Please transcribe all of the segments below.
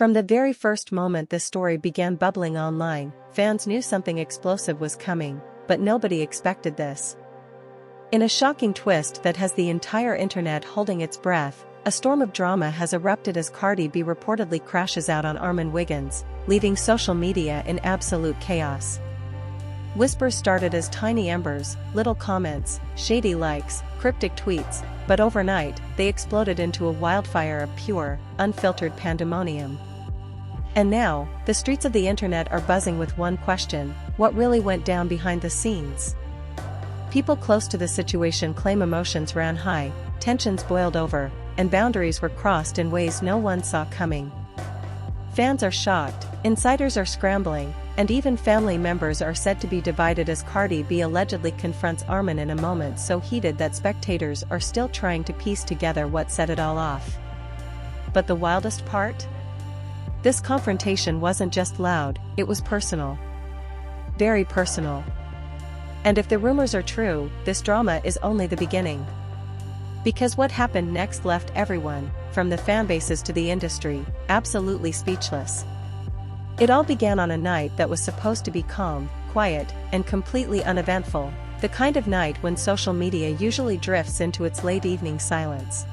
From the very first moment this story began bubbling online, fans knew something explosive was coming, but nobody expected this. In a shocking twist that has the entire internet holding its breath, a storm of drama has erupted as Cardi B reportedly crashes out on Armon Wiggins, leaving social media in absolute chaos. Whispers started as tiny embers, little comments, shady likes, cryptic tweets, but overnight, they exploded into a wildfire of pure, unfiltered pandemonium. And now, the streets of the internet are buzzing with one question: what really went down behind the scenes? People close to the situation claim emotions ran high, tensions boiled over, and boundaries were crossed in ways no one saw coming. Fans are shocked, insiders are scrambling, and even family members are said to be divided as Cardi B allegedly confronts Armon in a moment so heated that spectators are still trying to piece together what set it all off. But the wildest part? This confrontation wasn't just loud, it was personal. Very personal. And if the rumors are true, this drama is only the beginning. Because what happened next left everyone, from the fanbases to the industry, absolutely speechless. It all began on a night that was supposed to be calm, quiet, and completely uneventful, the kind of night when social media usually drifts into its late evening silence.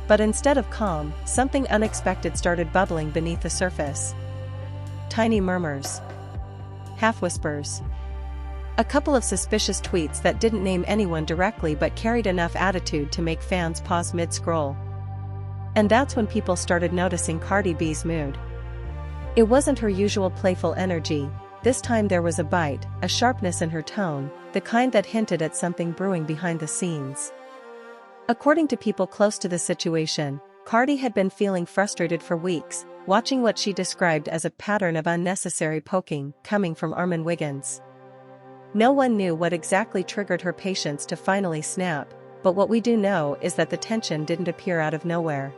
But instead of calm, something unexpected started bubbling beneath the surface. Tiny murmurs. Half-whispers. A couple of suspicious tweets that didn't name anyone directly but carried enough attitude to make fans pause mid-scroll. And that's when people started noticing Cardi B's mood. It wasn't her usual playful energy. This time there was a bite, a sharpness in her tone, the kind that hinted at something brewing behind the scenes. According to people close to the situation, Cardi had been feeling frustrated for weeks, watching what she described as a pattern of unnecessary poking coming from Armon Wiggins. No one knew what exactly triggered her patience to finally snap, but what we do know is that the tension didn't appear out of nowhere.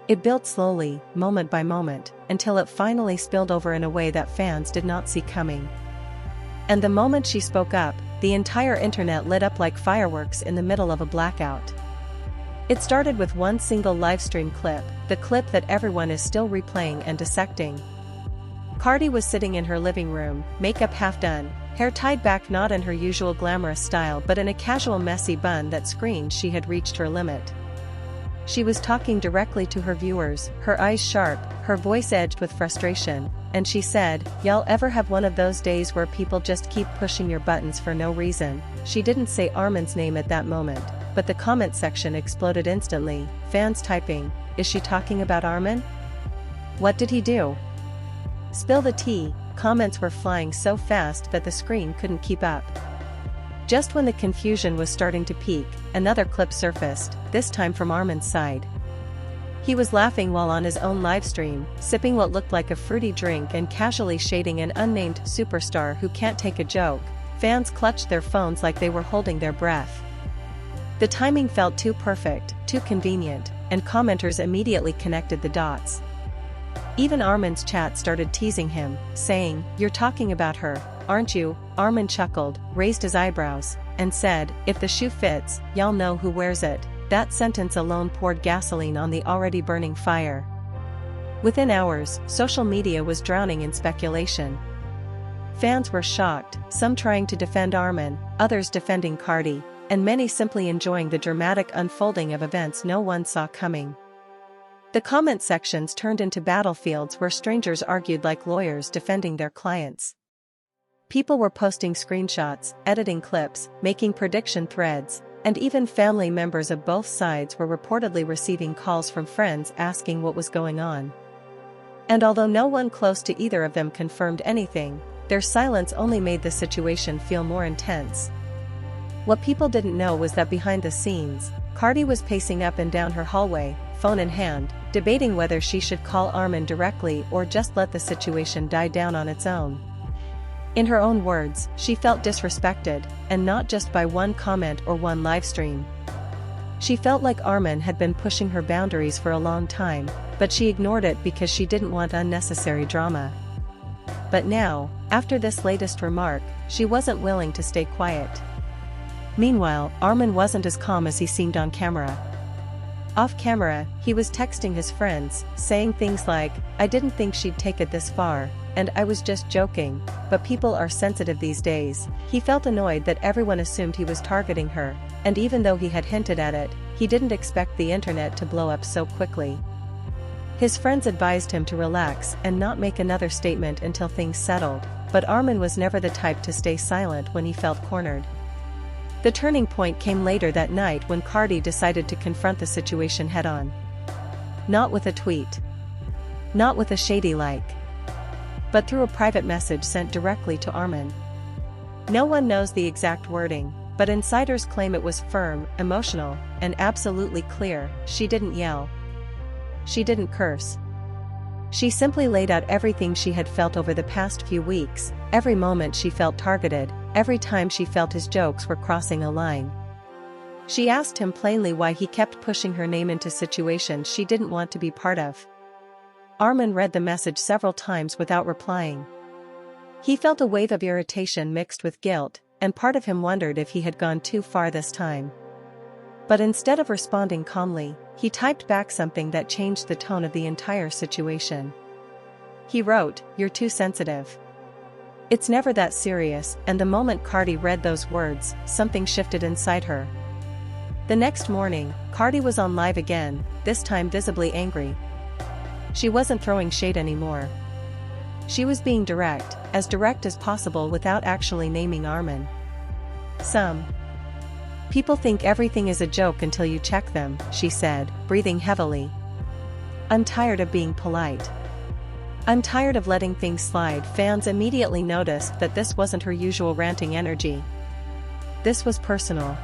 It built slowly, moment by moment, until it finally spilled over in a way that fans did not see coming. And the moment she spoke up, the entire internet lit up like fireworks in the middle of a blackout. It started with one single livestream clip, the clip that everyone is still replaying and dissecting. Cardi was sitting in her living room, makeup half done, hair tied back not in her usual glamorous style but in a casual messy bun that screamed she had reached her limit. She was talking directly to her viewers, her eyes sharp, her voice edged with frustration, and she said, "Y'all ever have one of those days where people just keep pushing your buttons for no reason?" She didn't say Armon's name at that moment, but the comment section exploded instantly, fans typing, "Is she talking about Armon? What did he do? Spill the tea." Comments were flying so fast that the screen couldn't keep up. Just when the confusion was starting to peak, another clip surfaced, this time from Armon's side. He was laughing while on his own livestream, sipping what looked like a fruity drink and casually shading an unnamed superstar who can't take a joke. Fans clutched their phones like they were holding their breath. The timing felt too perfect, too convenient, and commenters immediately connected the dots. Even Armon's chat started teasing him, saying, "You're talking about her, aren't you?" Armon chuckled, raised his eyebrows, and said, "If the shoe fits, y'all know who wears it." That sentence alone poured gasoline on the already burning fire. Within hours, social media was drowning in speculation. Fans were shocked, some trying to defend Armon, others defending Cardi, and many simply enjoying the dramatic unfolding of events no one saw coming. The comment sections turned into battlefields where strangers argued like lawyers defending their clients. People were posting screenshots, editing clips, making prediction threads, and even family members of both sides were reportedly receiving calls from friends asking what was going on. And although no one close to either of them confirmed anything, their silence only made the situation feel more intense. What people didn't know was that behind the scenes, Cardi was pacing up and down her hallway, phone in hand, debating whether she should call Armon directly or just let the situation die down on its own. In her own words, she felt disrespected, and not just by one comment or one livestream. She felt like Armon had been pushing her boundaries for a long time, but she ignored it because she didn't want unnecessary drama. But now, after this latest remark, she wasn't willing to stay quiet. Meanwhile, Armon wasn't as calm as he seemed on camera. Off camera, he was texting his friends, saying things like, "I didn't think she'd take it this far, and I was just joking, but people are sensitive these days." He felt annoyed that everyone assumed he was targeting her, and even though he had hinted at it, he didn't expect the internet to blow up so quickly. His friends advised him to relax and not make another statement until things settled, but Armon was never the type to stay silent when he felt cornered. The turning point came later that night when Cardi decided to confront the situation head-on. Not with a tweet. Not with a shady like. But through a private message sent directly to Armon. No one knows the exact wording, but insiders claim it was firm, emotional, and absolutely clear. She didn't yell. She didn't curse. She simply laid out everything she had felt over the past few weeks, every moment she felt targeted, every time she felt his jokes were crossing a line. She asked him plainly why he kept pushing her name into situations she didn't want to be part of. Armon read the message several times without replying. He felt a wave of irritation mixed with guilt, and part of him wondered if he had gone too far this time. But instead of responding calmly, he typed back something that changed the tone of the entire situation. He wrote, "You're too sensitive. It's never that serious," and the moment Cardi read those words, something shifted inside her. The next morning, Cardi was on live again, this time visibly angry. She wasn't throwing shade anymore. She was being direct as possible without actually naming Armon. Some people think everything is a joke until you check them, she said, breathing heavily. "I'm tired of being polite. I'm tired of letting things slide." Fans immediately noticed that this wasn't her usual ranting energy. This was personal.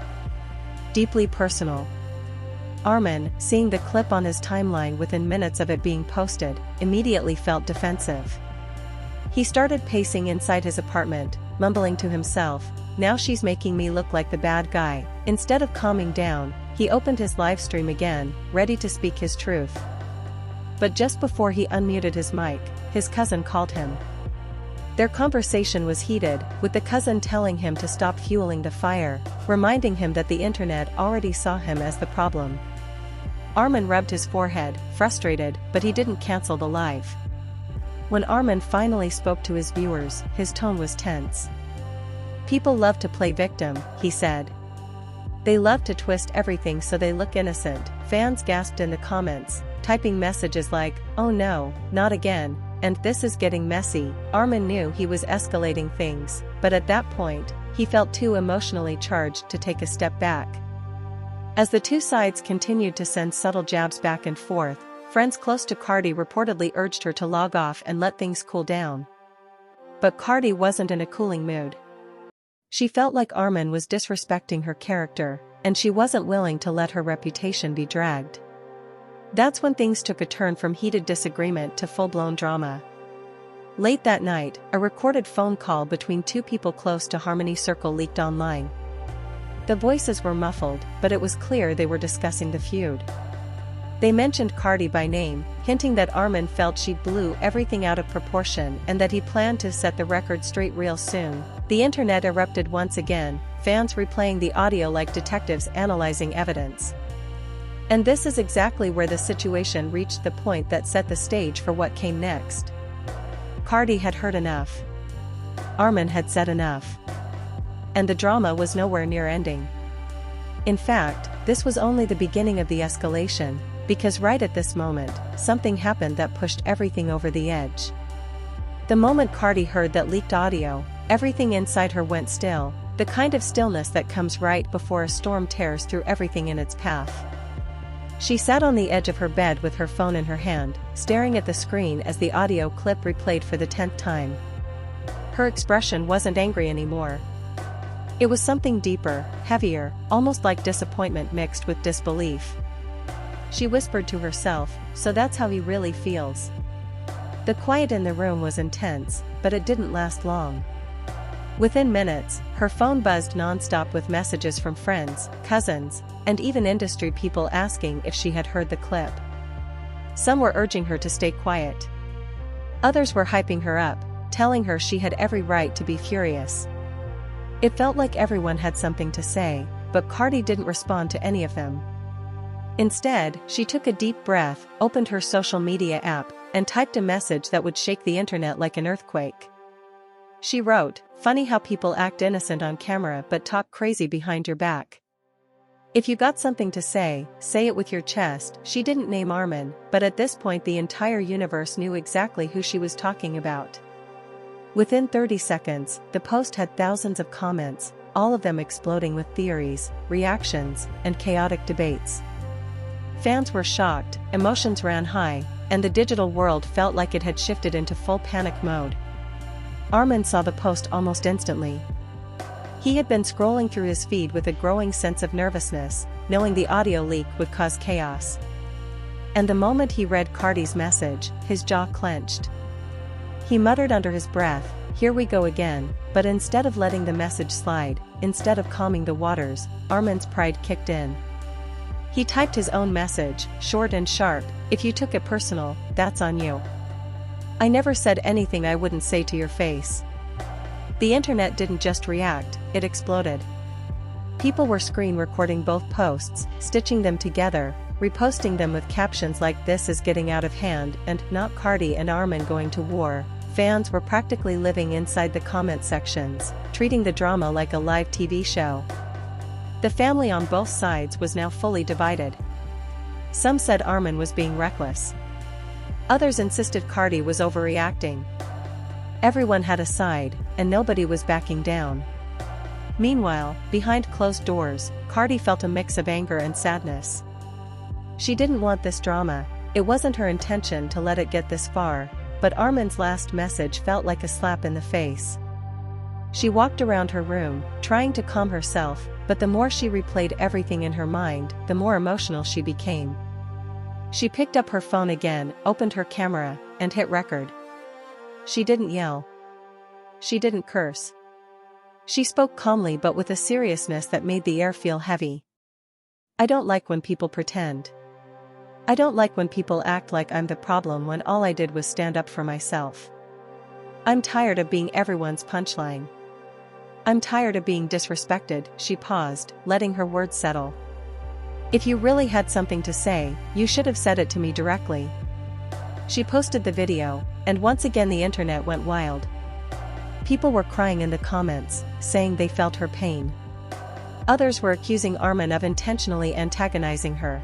Deeply personal. Armon, seeing the clip on his timeline within minutes of it being posted, immediately felt defensive. He started pacing inside his apartment, mumbling to himself, "Now she's making me look like the bad guy." Instead of calming down, he opened his live stream again, ready to speak his truth. But just before he unmuted his mic, his cousin called him. Their conversation was heated, with the cousin telling him to stop fueling the fire, reminding him that the internet already saw him as the problem. Armon rubbed his forehead, frustrated, but he didn't cancel the live. When Armon finally spoke to his viewers, his tone was tense. "People love to play victim," he said. "They love to twist everything so they look innocent." Fans gasped in the comments, typing messages like, "Oh no, not again," and "This is getting messy." Armon knew he was escalating things, but at that point, he felt too emotionally charged to take a step back. As the two sides continued to send subtle jabs back and forth, friends close to Cardi reportedly urged her to log off and let things cool down. But Cardi wasn't in a cooling mood. She felt like Armon was disrespecting her character, and she wasn't willing to let her reputation be dragged. That's when things took a turn from heated disagreement to full-blown drama. Late that night, a recorded phone call between two people close to Harmony Circle leaked online. The voices were muffled, but it was clear they were discussing the feud. They mentioned Cardi by name, hinting that Armon felt she blew everything out of proportion and that he planned to set the record straight real soon. The internet erupted once again, fans replaying the audio like detectives analyzing evidence. And this is exactly where the situation reached the point that set the stage for what came next. Cardi had heard enough. Armon had said enough. And the drama was nowhere near ending. In fact, this was only the beginning of the escalation, because right at this moment, something happened that pushed everything over the edge. The moment Cardi heard that leaked audio, everything inside her went still, the kind of stillness that comes right before a storm tears through everything in its path. She sat on the edge of her bed with her phone in her hand, staring at the screen as the audio clip replayed for the 10th time. Her expression wasn't angry anymore. It was something deeper, heavier, almost like disappointment mixed with disbelief. She whispered to herself, "So that's how he really feels." The quiet in the room was intense, but it didn't last long. Within minutes, her phone buzzed non-stop with messages from friends, cousins, and even industry people asking if she had heard the clip. Some were urging her to stay quiet. Others were hyping her up, telling her she had every right to be furious. It felt like everyone had something to say, but Cardi didn't respond to any of them. Instead, she took a deep breath, opened her social media app, and typed a message that would shake the internet like an earthquake. She wrote, "Funny how people act innocent on camera but talk crazy behind your back. If you got something to say it with your chest." She didn't name Armon, but at this point the entire universe knew exactly who she was talking about. Within 30 seconds, the post had thousands of comments, all of them exploding with theories, reactions, and chaotic debates. Fans were shocked, emotions ran high, and the digital world felt like it had shifted into full panic mode. Armon saw the post almost instantly. He had been scrolling through his feed with a growing sense of nervousness, knowing the audio leak would cause chaos. And the moment he read Cardi's message, his jaw clenched. He muttered under his breath, "Here we go again," but instead of letting the message slide, instead of calming the waters, Armon's pride kicked in. He typed his own message, short and sharp, "If you took it personal, that's on you. I never said anything I wouldn't say to your face." The internet didn't just react, it exploded. People were screen recording both posts, stitching them together, reposting them with captions like "This is getting out of hand" and "Not Cardi and Armon going to war." Fans were practically living inside the comment sections, treating the drama like a live TV show. The family on both sides was now fully divided. Some said Armon was being reckless. Others insisted Cardi was overreacting. Everyone had a side, and nobody was backing down. Meanwhile, behind closed doors, Cardi felt a mix of anger and sadness. She didn't want this drama, it wasn't her intention to let it get this far, but Armon's last message felt like a slap in the face. She walked around her room, trying to calm herself, but the more she replayed everything in her mind, the more emotional she became. She picked up her phone again, opened her camera, and hit record. She didn't yell. She didn't curse. She spoke calmly but with a seriousness that made the air feel heavy. "I don't like when people pretend. I don't like when people act like I'm the problem when all I did was stand up for myself. I'm tired of being everyone's punchline. I'm tired of being disrespected." She paused, letting her words settle. "If you really had something to say, you should have said it to me directly." She posted the video, and once again the internet went wild. People were crying in the comments, saying they felt her pain. Others were accusing Armon of intentionally antagonizing her.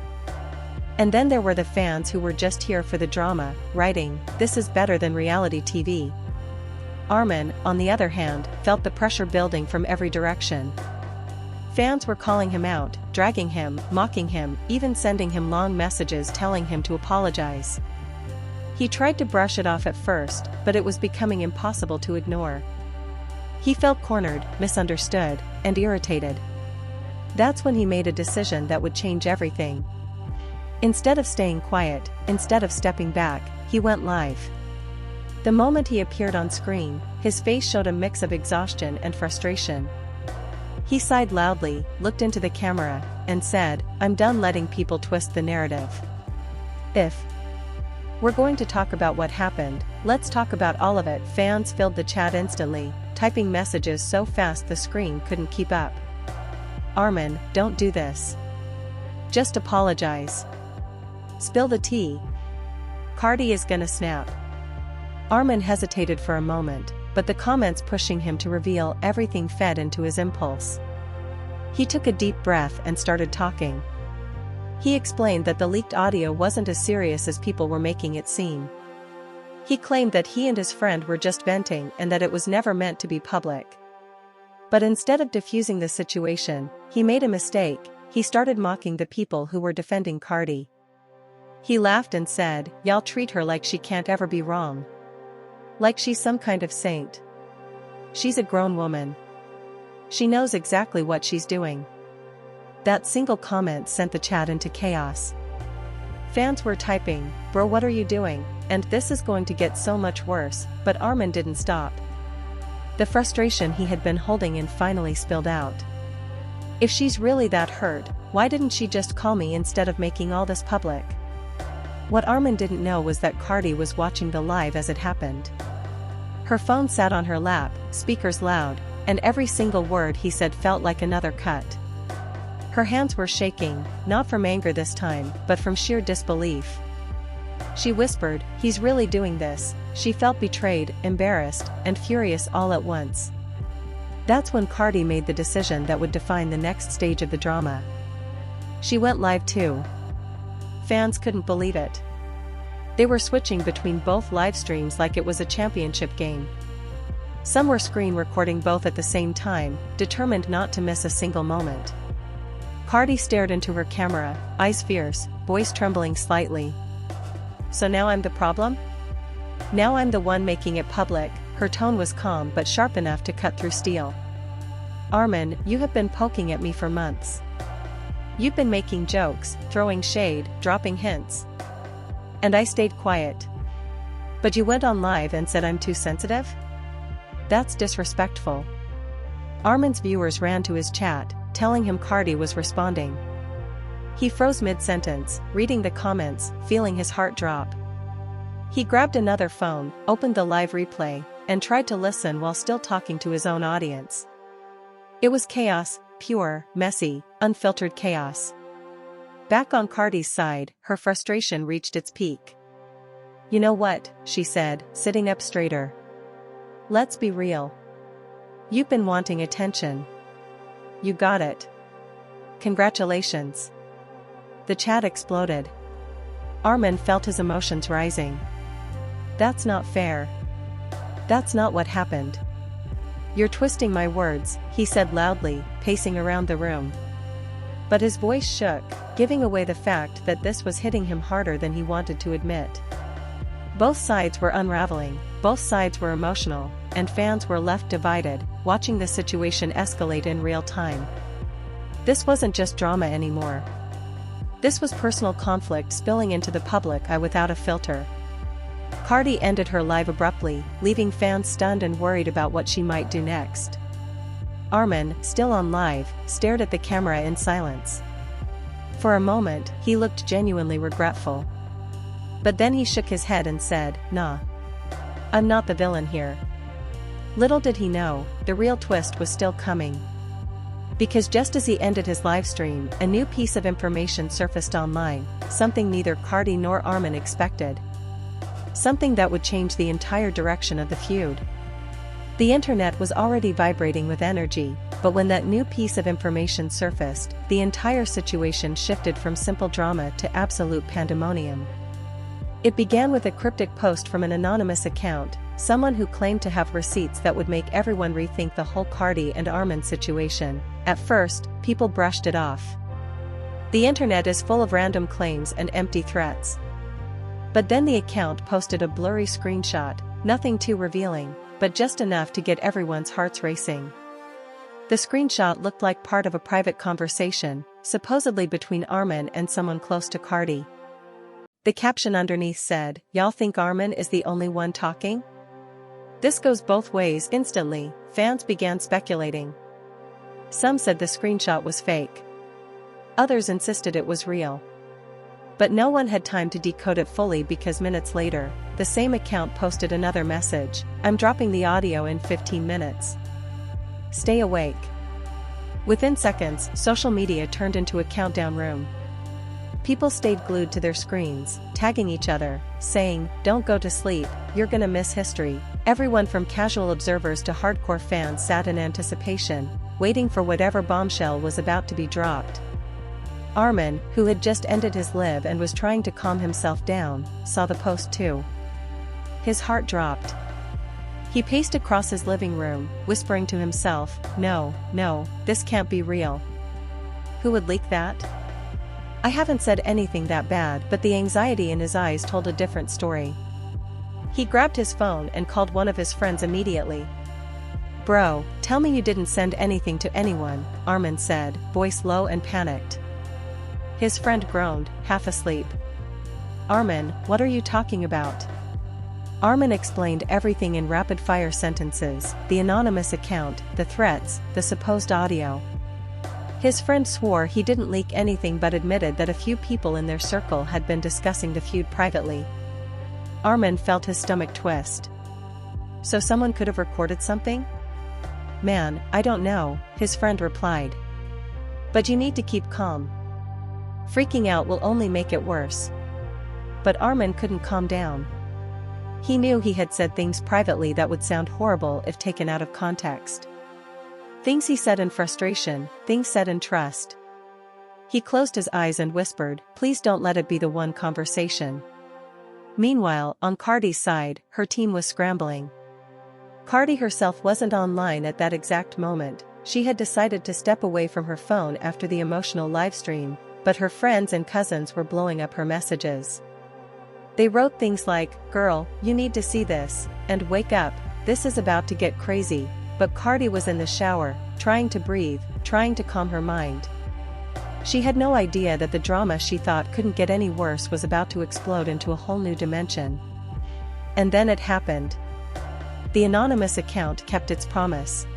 And then there were the fans who were just here for the drama, writing, "This is better than reality TV." Armon, on the other hand, felt the pressure building from every direction. Fans were calling him out, dragging him, mocking him, even sending him long messages telling him to apologize. He tried to brush it off at first, but it was becoming impossible to ignore. He felt cornered, misunderstood, and irritated. That's when he made a decision that would change everything. Instead of staying quiet, instead of stepping back, he went live. The moment he appeared on screen, his face showed a mix of exhaustion and frustration. He sighed loudly, looked into the camera, and said, "I'm done letting people twist the narrative. If we're going to talk about what happened, let's talk about all of it." Fans filled the chat instantly, typing messages so fast the screen couldn't keep up. "Armon, don't do this. Just apologize. Spill the tea. Cardi is gonna snap." Armon hesitated for a moment, but the comments pushing him to reveal everything fed into his impulse. He took a deep breath and started talking. He explained that the leaked audio wasn't as serious as people were making it seem. He claimed that he and his friend were just venting and that it was never meant to be public. But instead of diffusing the situation, he made a mistake. He started mocking the people who were defending Cardi. He laughed and said, "Y'all treat her like she can't ever be wrong. Like she's some kind of saint. She's a grown woman. She knows exactly what she's doing." That single comment sent the chat into chaos. Fans were typing, "Bro, what are you doing? And this is going to get so much worse," but Armon didn't stop. The frustration he had been holding in finally spilled out. "If she's really that hurt, why didn't she just call me instead of making all this public?" What Armon didn't know was that Cardi was watching the live as it happened. Her phone sat on her lap, speakers loud, and every single word he said felt like another cut. Her hands were shaking, not from anger this time, but from sheer disbelief. She whispered, "He's really doing this." She felt betrayed, embarrassed, and furious all at once. That's when Cardi made the decision that would define the next stage of the drama. She went live too. Fans couldn't believe it. They were switching between both live streams like it was a championship game. Some were screen recording both at the same time, determined not to miss a single moment. Cardi stared into her camera, eyes fierce, voice trembling slightly. "So now I'm the problem? Now I'm the one making it public." Her tone was calm but sharp enough to cut through steel. "Armon, you have been poking at me for months. You've been making jokes, throwing shade, dropping hints. And I stayed quiet. But you went on live and said I'm too sensitive? That's disrespectful." Armon's viewers ran to his chat, telling him Cardi was responding. He froze mid-sentence, reading the comments, feeling his heart drop. He grabbed another phone, opened the live replay, and tried to listen while still talking to his own audience. It was chaos, pure, messy, unfiltered chaos. Back on Cardi's side, her frustration reached its peak. "You know what," she said, sitting up straighter. "Let's be real. You've been wanting attention. You got it. Congratulations." The chat exploded. Armon felt his emotions rising. "That's not fair. That's not what happened. You're twisting my words," he said loudly, pacing around the room. But his voice shook, giving away the fact that this was hitting him harder than he wanted to admit. Both sides were unraveling, both sides were emotional, and fans were left divided, watching the situation escalate in real time. This wasn't just drama anymore. This was personal conflict spilling into the public eye without a filter. Cardi ended her live abruptly, leaving fans stunned and worried about what she might do next. Armon, still on live, stared at the camera in silence. For a moment, he looked genuinely regretful. But then he shook his head and said, "Nah. I'm not the villain here." Little did he know, the real twist was still coming. Because just as he ended his livestream, a new piece of information surfaced online, something neither Cardi nor Armon expected. Something that would change the entire direction of the feud. The internet was already vibrating with energy, but when that new piece of information surfaced, the entire situation shifted from simple drama to absolute pandemonium. It began with a cryptic post from an anonymous account, someone who claimed to have receipts that would make everyone rethink the whole Cardi and Armon situation. At first, people brushed it off. The internet is full of random claims and empty threats. But then the account posted a blurry screenshot, nothing too revealing, but just enough to get everyone's hearts racing. The screenshot looked like part of a private conversation, supposedly between Armon and someone close to Cardi. The caption underneath said, "Y'all think Armon is the only one talking?" This goes both ways. Instantly, fans began speculating. Some said the screenshot was fake. Others insisted it was real. But no one had time to decode it fully because minutes later, the same account posted another message, "I'm dropping the audio in 15 minutes. Stay awake." Within seconds, social media turned into a countdown room. People stayed glued to their screens, tagging each other, saying, "Don't go to sleep, you're gonna miss history." Everyone from casual observers to hardcore fans sat in anticipation, waiting for whatever bombshell was about to be dropped. Armon, who had just ended his live and was trying to calm himself down, saw the post too. His heart dropped. He paced across his living room, whispering to himself, No, this can't be real. Who would leak that? I haven't said anything that bad, but the anxiety in his eyes told a different story. He grabbed his phone and called one of his friends immediately. "Bro, tell me you didn't send anything to anyone," Armon said, voice low and panicked. His friend groaned, half asleep. "Armon, what are you talking about?" Armon explained everything in rapid-fire sentences, the anonymous account, the threats, the supposed audio. His friend swore he didn't leak anything but admitted that a few people in their circle had been discussing the feud privately. Armon felt his stomach twist. So someone could have recorded something? "Man, I don't know," his friend replied. But you need to keep calm. Freaking out will only make it worse. But Armon couldn't calm down. He knew he had said things privately that would sound horrible if taken out of context. Things he said in frustration, things said in trust. He closed his eyes and whispered, "Please don't let it be the one conversation." Meanwhile, on Cardi's side, her team was scrambling. Cardi herself wasn't online at that exact moment. She had decided to step away from her phone after the emotional livestream, but her friends and cousins were blowing up her messages. They wrote things like, "Girl, you need to see this," and "Wake up, this is about to get crazy." But Cardi was in the shower, trying to breathe, trying to calm her mind. She had no idea that the drama she thought couldn't get any worse was about to explode into a whole new dimension. And then it happened. The anonymous account kept its promise.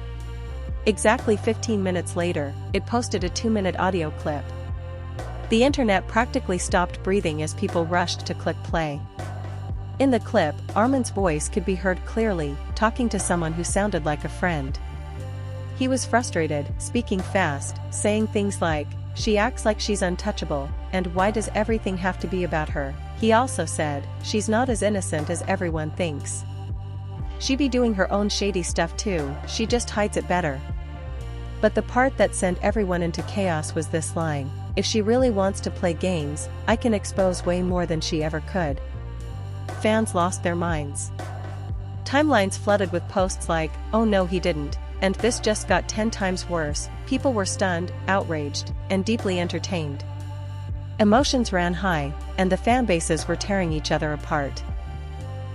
Exactly 15 minutes later, it posted a 2-minute audio clip. The internet practically stopped breathing as people rushed to click play. In the clip, Armon's voice could be heard clearly, talking to someone who sounded like a friend. He was frustrated, speaking fast, saying things like, "She acts like she's untouchable, and why does everything have to be about her?" He also said, "She's not as innocent as everyone thinks. She be doing her own shady stuff too, she just hides it better." But the part that sent everyone into chaos was this line, "If she really wants to play games, I can expose way more than she ever could." Fans lost their minds. Timelines flooded with posts like, "Oh no he didn't," and "This just got 10 times worse." People were stunned, outraged, and deeply entertained. Emotions ran high, and the fan bases were tearing each other apart.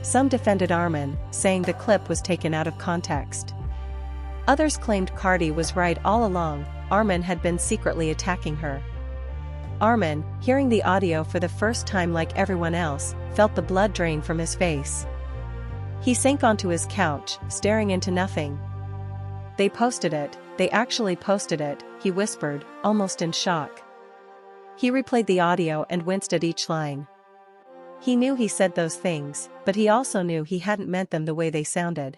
Some defended Armon, saying the clip was taken out of context. Others claimed Cardi was right all along, Armon had been secretly attacking her. Armon, hearing the audio for the first time like everyone else, felt the blood drain from his face. He sank onto his couch, staring into nothing. "They posted it, they actually posted it," he whispered, almost in shock. He replayed the audio and winced at each line. He knew he said those things, but he also knew he hadn't meant them the way they sounded.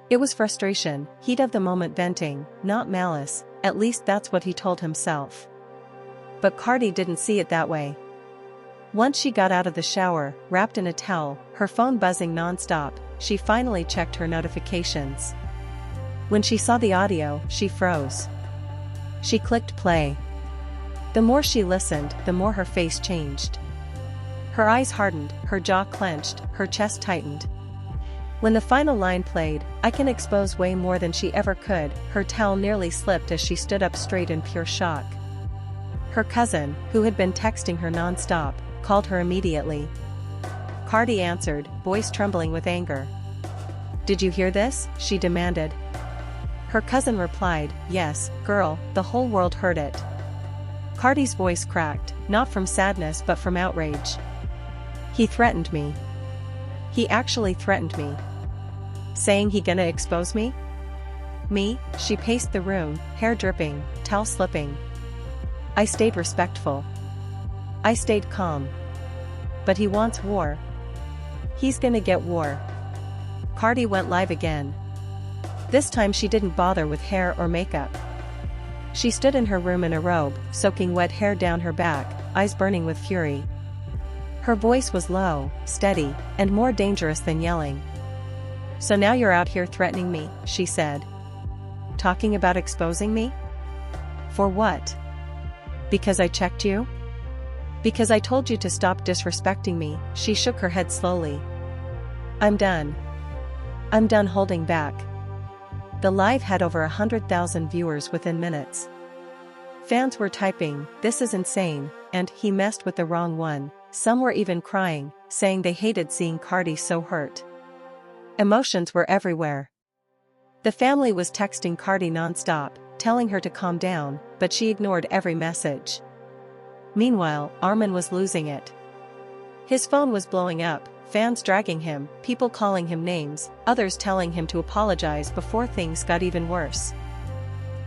It was frustration, heat of the moment venting, not malice, at least that's what he told himself. But Cardi didn't see it that way. Once she got out of the shower, wrapped in a towel, her phone buzzing non-stop, she finally checked her notifications. When she saw the audio, she froze. She clicked play. The more she listened, the more her face changed. Her eyes hardened, her jaw clenched, her chest tightened. When the final line played, "I can expose way more than she ever could," her towel nearly slipped as she stood up straight in pure shock. Her cousin, who had been texting her non-stop, called her immediately. Cardi answered, voice trembling with anger. "Did you hear this?" she demanded. Her cousin replied, "Yes, girl, the whole world heard it." Cardi's voice cracked, not from sadness but from outrage. "He threatened me. He actually threatened me. Saying he gonna expose me?" "Me?" She paced the room, hair dripping, towel slipping. "I stayed respectful. I stayed calm. But he wants war. He's gonna get war." Cardi went live again. This time she didn't bother with hair or makeup. She stood in her room in a robe, soaking wet hair down her back, eyes burning with fury. Her voice was low, steady, and more dangerous than yelling. "So now you're out here threatening me," she said. "Talking about exposing me? For what? Because I checked you? Because I told you to stop disrespecting me." She shook her head slowly. "I'm done. I'm done holding back." The live had over 100,000 viewers within minutes. Fans were typing, "This is insane," and "He messed with the wrong one." Some were even crying, saying they hated seeing Cardi so hurt. Emotions were everywhere. The family was texting Cardi non-stop, telling her to calm down, but she ignored every message. Meanwhile, Armon was losing it. His phone was blowing up, fans dragging him, people calling him names, others telling him to apologize before things got even worse.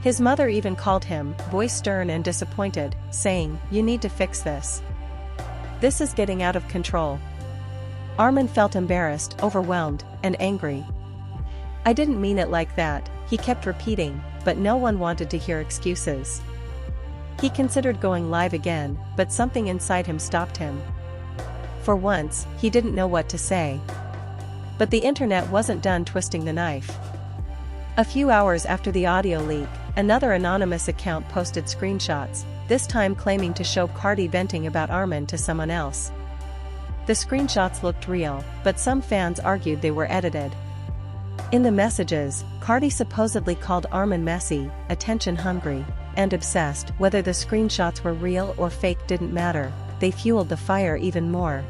His mother even called him, voice stern and disappointed, saying, "You need to fix this. This is getting out of control." Armon felt embarrassed, overwhelmed, and angry. "I didn't mean it like that," he kept repeating, but no one wanted to hear excuses. He considered going live again, but something inside him stopped him. For once, he didn't know what to say. But the internet wasn't done twisting the knife. A few hours after the audio leak, another anonymous account posted screenshots, this time claiming to show Cardi venting about Armon to someone else. The screenshots looked real, but some fans argued they were edited. In the messages, Cardi supposedly called Armon messy, attention-hungry, and obsessed. Whether the screenshots were real or fake didn't matter, they fueled the fire even more.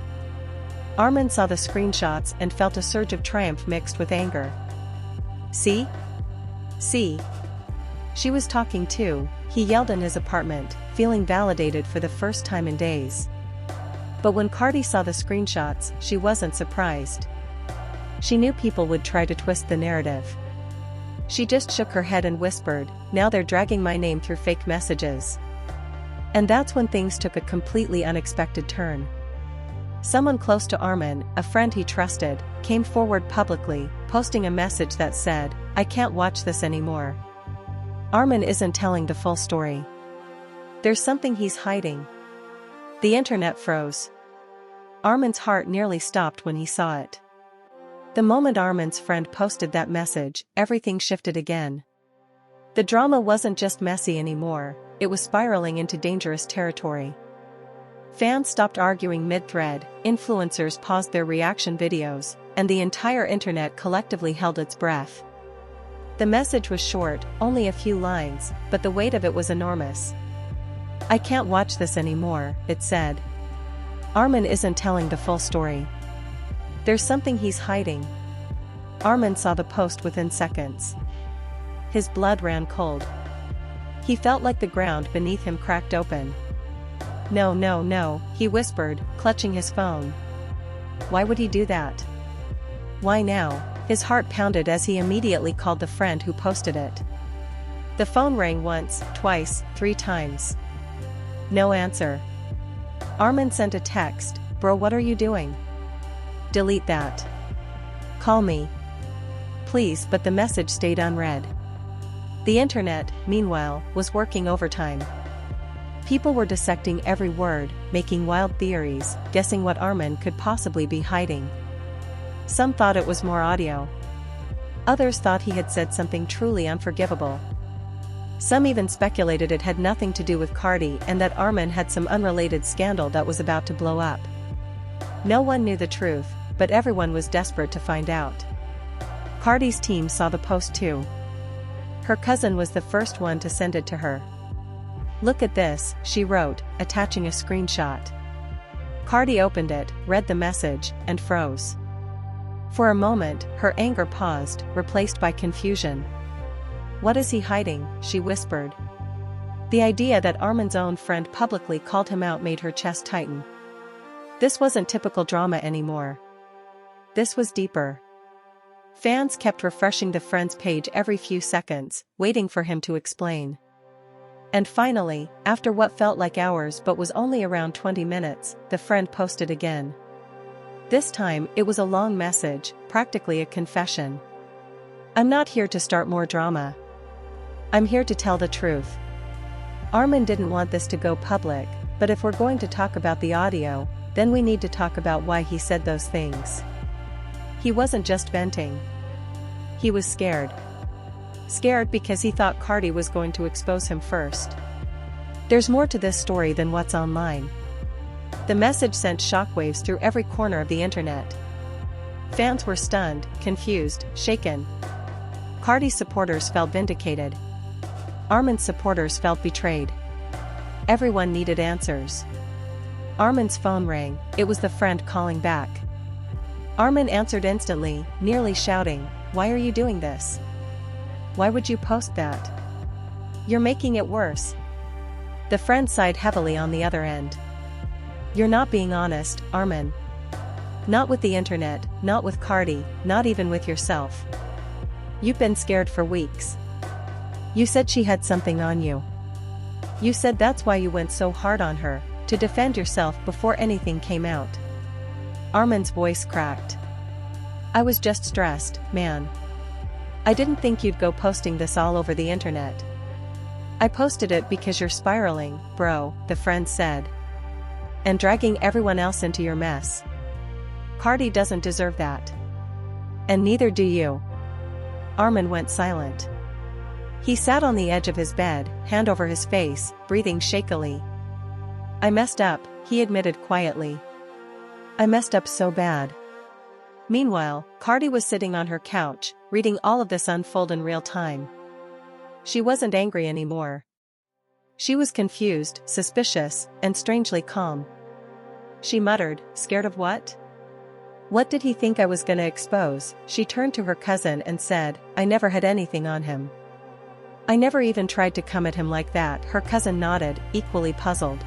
Armon saw the screenshots and felt a surge of triumph mixed with anger. See? See? She was talking too, he yelled in his apartment, feeling validated for the first time in days. But when Cardi saw the screenshots, she wasn't surprised. She knew people would try to twist the narrative. She just shook her head and whispered, "Now they're dragging my name through fake messages." And that's when things took a completely unexpected turn. Someone close to Armon, a friend he trusted, came forward publicly, posting a message that said, "I can't watch this anymore. Armon isn't telling the full story. There's something he's hiding." The internet froze. Armon's heart nearly stopped when he saw it. The moment Armon's friend posted that message, everything shifted again. The drama wasn't just messy anymore, it was spiraling into dangerous territory. Fans stopped arguing mid-thread, influencers paused their reaction videos, and the entire internet collectively held its breath. The message was short, only a few lines, but the weight of it was enormous. "I can't watch this anymore," it said. "Armon isn't telling the full story. There's something he's hiding." Armon saw the post within seconds. His blood ran cold. He felt like the ground beneath him cracked open. "No, no, no," he whispered, clutching his phone. Why would he do that? Why now? His heart pounded as he immediately called the friend who posted it. The phone rang once, twice, 3 times. No answer. Armon sent a text, "Bro, what are you doing? Delete that. Call me. Please," but the message stayed unread. The internet, meanwhile, was working overtime. People were dissecting every word, making wild theories, guessing what Armon could possibly be hiding. Some thought it was more audio. Others thought he had said something truly unforgivable. Some even speculated it had nothing to do with Cardi and that Armon had some unrelated scandal that was about to blow up. No one knew the truth, but everyone was desperate to find out. Cardi's team saw the post too. Her cousin was the first one to send it to her. "Look at this," she wrote, attaching a screenshot. Cardi opened it, read the message, and froze. For a moment, her anger paused, replaced by confusion. "What is he hiding?" she whispered. The idea that Armon's own friend publicly called him out made her chest tighten. This wasn't typical drama anymore. This was deeper. Fans kept refreshing the friend's page every few seconds, waiting for him to explain. And finally, after what felt like hours but was only around 20 minutes, the friend posted again. This time, it was a long message, practically a confession. "I'm not here to start more drama. I'm here to tell the truth. Armon didn't want this to go public, but if we're going to talk about the audio, then we need to talk about why he said those things." He wasn't just venting. He was scared. Scared because he thought Cardi was going to expose him first. There's more to this story than what's online. The message sent shockwaves through every corner of the internet. Fans were stunned, confused, shaken. Cardi's supporters felt vindicated. Armon's supporters felt betrayed. Everyone needed answers. Armon's phone rang, it was the friend calling back. Armon answered instantly, nearly shouting, "Why are you doing this? Why would you post that? You're making it worse." The friend sighed heavily on the other end. "You're not being honest, Armon. Not with the internet, not with Cardi, not even with yourself. You've been scared for weeks. You said she had something on you. You said that's why you went so hard on her, to defend yourself before anything came out." Armon's voice cracked. "I was just stressed, man. I didn't think you'd go posting this all over the internet. I posted it because you're spiraling, bro, the friend said. And dragging everyone else into your mess. Cardi doesn't deserve that. And neither do you. Armon went silent. He sat on the edge of his bed, hand over his face, breathing shakily. I messed up, he admitted quietly. I messed up so bad. Meanwhile, Cardi was sitting on her couch, reading all of this unfold in real time. She wasn't angry anymore. She was confused, suspicious, and strangely calm. She muttered, scared of what? What did he think I was gonna expose? She turned to her cousin and said, I never had anything on him. I never even tried to come at him like that. Her cousin nodded, equally puzzled.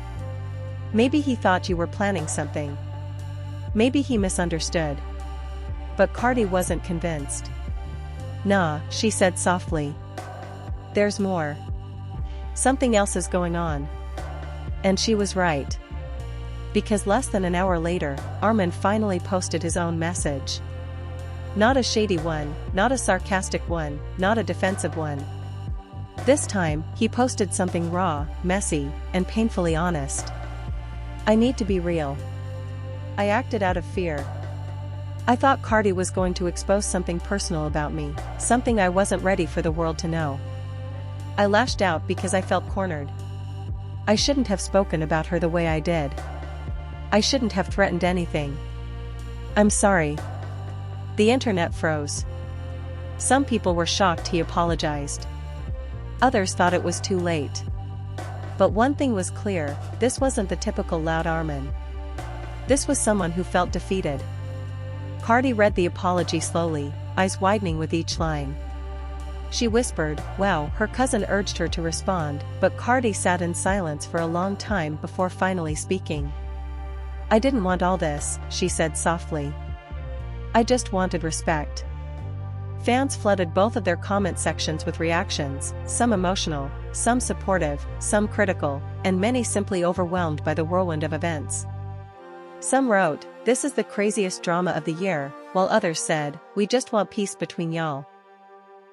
Maybe he thought you were planning something. Maybe he misunderstood. But Cardi wasn't convinced. Nah, she said softly. There's more. Something else is going on. And she was right. Because less than an hour later, Armon finally posted his own message. Not a shady one, not a sarcastic one, not a defensive one. This time, he posted something raw, messy, and painfully honest. I need to be real. I acted out of fear. I thought Cardi was going to expose something personal about me, something I wasn't ready for the world to know. I lashed out because I felt cornered. I shouldn't have spoken about her the way I did. I shouldn't have threatened anything. I'm sorry. The internet froze. Some people were shocked he apologized. Others thought it was too late. But one thing was clear, this wasn't the typical loud Armon. This was someone who felt defeated. Cardi read the apology slowly, eyes widening with each line. She whispered, wow. Her cousin urged her to respond, but Cardi sat in silence for a long time before finally speaking. I didn't want all this, she said softly. I just wanted respect. Fans flooded both of their comment sections with reactions, some emotional, some supportive, some critical, and many simply overwhelmed by the whirlwind of events. Some wrote, this is the craziest drama of the year, while others said, we just want peace between y'all.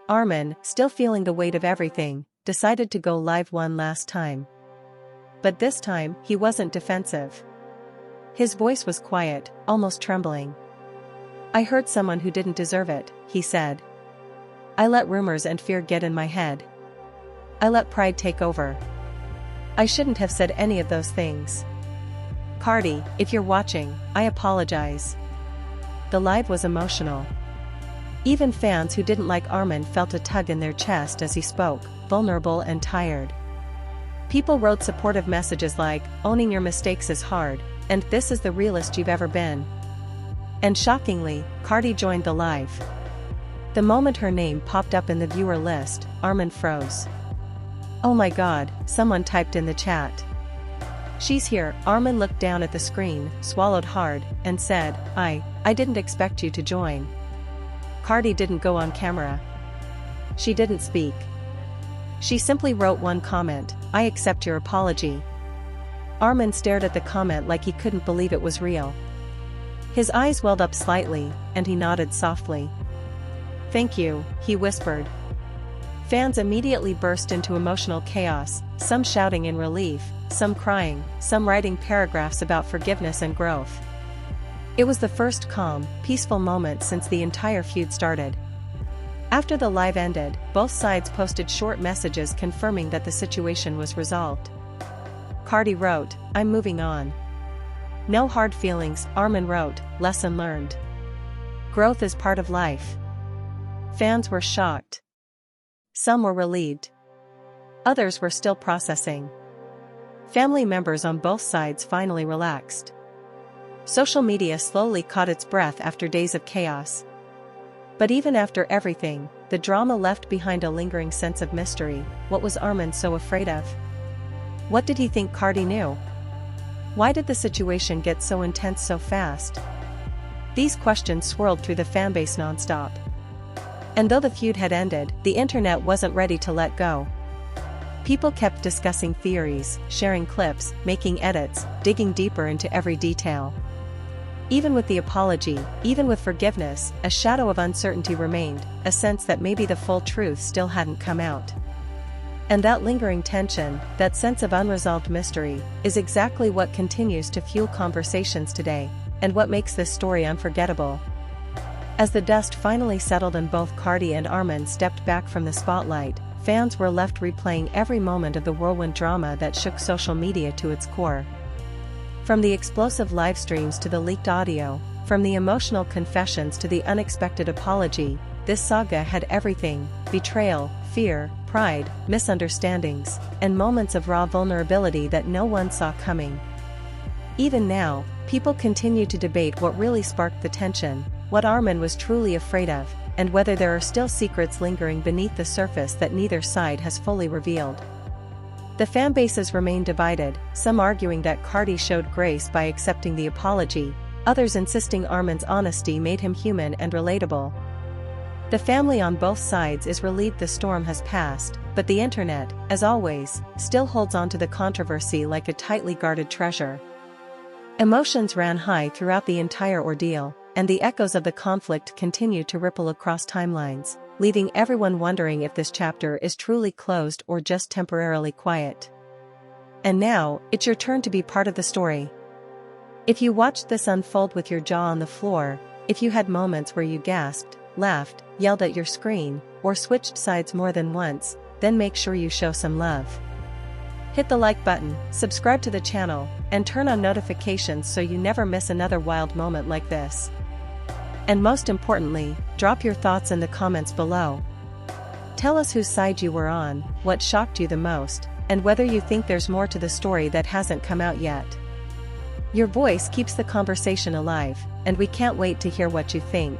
Armon, still feeling the weight of everything, decided to go live one last time. But this time, he wasn't defensive. His voice was quiet, almost trembling. I hurt someone who didn't deserve it, he said. I let rumors and fear get in my head. I let pride take over. I shouldn't have said any of those things. Cardi, if you're watching, I apologize. The live was emotional. Even fans who didn't like Armon felt a tug in their chest as he spoke, vulnerable and tired. People wrote supportive messages like, owning your mistakes is hard, and this is the realest you've ever been. And shockingly, Cardi joined the live. The moment her name popped up in the viewer list, Armon froze. Oh my god, someone typed in the chat. She's here. Armon looked down at the screen, swallowed hard, and said, I didn't expect you to join. Cardi didn't go on camera. She didn't speak. She simply wrote one comment, I accept your apology. Armon stared at the comment like he couldn't believe it was real. His eyes welled up slightly, and he nodded softly. Thank you, he whispered. Fans immediately burst into emotional chaos, some shouting in relief, some crying, some writing paragraphs about forgiveness and growth. It was the first calm, peaceful moment since the entire feud started. After the live ended, both sides posted short messages confirming that the situation was resolved. Cardi wrote, I'm moving on. No hard feelings, Armon wrote, lesson learned. Growth is part of life. Fans were shocked. Some were relieved. Others were still processing. Family members on both sides finally relaxed. Social media slowly caught its breath after days of chaos. But even after everything, the drama left behind a lingering sense of mystery. What was Armon so afraid of? What did he think Cardi knew? Why did the situation get so intense so fast? These questions swirled through the fanbase nonstop. And though the feud had ended, the internet wasn't ready to let go. People kept discussing theories, sharing clips, making edits, digging deeper into every detail. Even with the apology, even with forgiveness, a shadow of uncertainty remained, a sense that maybe the full truth still hadn't come out. And that lingering tension, that sense of unresolved mystery, is exactly what continues to fuel conversations today, and what makes this story unforgettable. As the dust finally settled and both Cardi and Armon stepped back from the spotlight, fans were left replaying every moment of the whirlwind drama that shook social media to its core. From the explosive live streams to the leaked audio, from the emotional confessions to the unexpected apology, this saga had everything: betrayal, fear, pride, misunderstandings, and moments of raw vulnerability that no one saw coming. Even now, people continue to debate what really sparked the tension, what Armon was truly afraid of, and whether there are still secrets lingering beneath the surface that neither side has fully revealed. The fanbases remain divided, some arguing that Cardi showed grace by accepting the apology, others insisting Armon's honesty made him human and relatable. The family on both sides is relieved the storm has passed, but the internet, as always, still holds on to the controversy like a tightly guarded treasure. Emotions ran high throughout the entire ordeal, and the echoes of the conflict continue to ripple across timelines, leaving everyone wondering if this chapter is truly closed or just temporarily quiet. And now, it's your turn to be part of the story. If you watched this unfold with your jaw on the floor, if you had moments where you gasped, laughed, yelled at your screen, or switched sides more than once, then make sure you show some love. Hit the like button, subscribe to the channel, and turn on notifications so you never miss another wild moment like this. And most importantly, drop your thoughts in the comments below. Tell us whose side you were on, what shocked you the most, and whether you think there's more to the story that hasn't come out yet. Your voice keeps the conversation alive, and we can't wait to hear what you think.